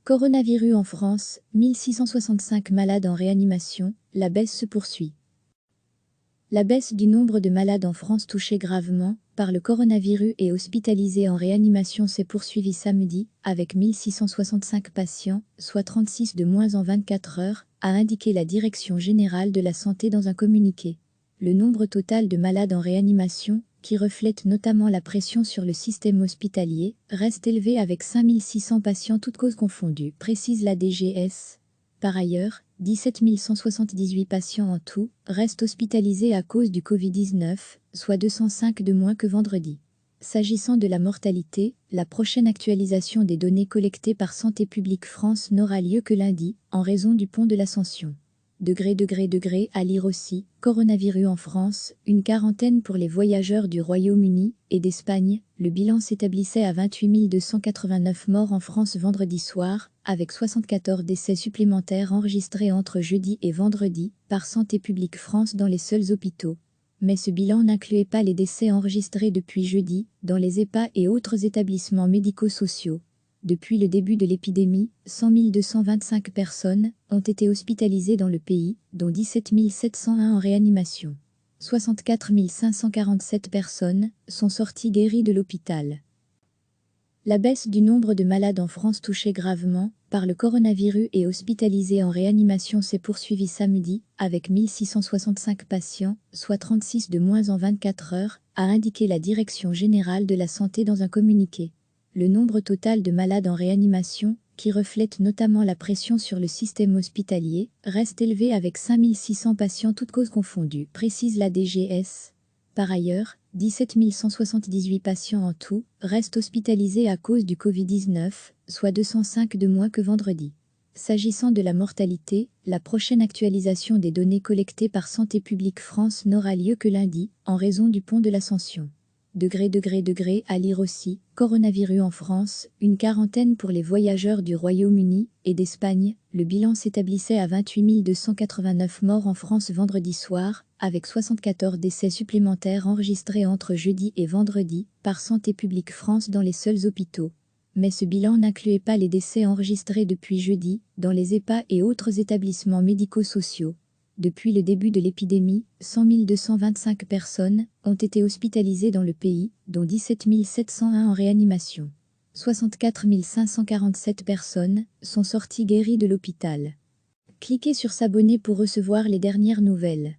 Coronavirus en France, 1665 malades en réanimation, la baisse se poursuit. La baisse du nombre de malades en France touchés gravement par le coronavirus et hospitalisés en réanimation s'est poursuivie samedi, avec 1665 patients, soit 36 de moins en 24 heures, a indiqué la Direction générale de la santé dans un communiqué. Le nombre total de malades en réanimation, qui reflète notamment la pression sur le système hospitalier, reste élevé avec 5600 patients toutes causes confondues, précise la DGS. Par ailleurs, 17 178 patients en tout restent hospitalisés à cause du Covid-19, soit 205 de moins que vendredi. S'agissant de la mortalité, la prochaine actualisation des données collectées par Santé publique France n'aura lieu que lundi, en raison du pont de l'Ascension. À lire aussi, coronavirus en France, une quarantaine pour les voyageurs du Royaume-Uni et d'Espagne. Le bilan s'établissait à 28 289 morts en France vendredi soir, avec 74 décès supplémentaires enregistrés entre jeudi et vendredi par Santé publique France dans les seuls hôpitaux. Mais ce bilan n'incluait pas les décès enregistrés depuis jeudi dans les EHPAD et autres établissements médico-sociaux. Depuis le début de l'épidémie, 100 225 personnes ont été hospitalisées dans le pays, dont 17 701 en réanimation. 64 547 personnes sont sorties guéries de l'hôpital. La baisse du nombre de malades en France touchés gravement par le coronavirus et hospitalisés en réanimation s'est poursuivie samedi, avec 1665 patients, soit 36 de moins en 24 heures, a indiqué la Direction générale de la santé dans un communiqué. Le nombre total de malades en réanimation, qui reflète notamment la pression sur le système hospitalier, reste élevé avec 5600 patients toutes causes confondues, précise la DGS. Par ailleurs, 17 178 patients en tout restent hospitalisés à cause du Covid-19, soit 205 de moins que vendredi. S'agissant de la mortalité, la prochaine actualisation des données collectées par Santé publique France n'aura lieu que lundi, en raison du pont de l'Ascension. À lire aussi, coronavirus en France, une quarantaine pour les voyageurs du Royaume-Uni et d'Espagne. Le bilan s'établissait à 28 289 morts en France vendredi soir, avec 74 décès supplémentaires enregistrés entre jeudi et vendredi par Santé publique France dans les seuls hôpitaux. Mais ce bilan n'incluait pas les décès enregistrés depuis jeudi dans les EHPAD et autres établissements médico-sociaux. Depuis le début de l'épidémie, 100 225 personnes ont été hospitalisées dans le pays, dont 17 701 en réanimation. 64 547 personnes sont sorties guéries de l'hôpital. Cliquez sur s'abonner pour recevoir les dernières nouvelles.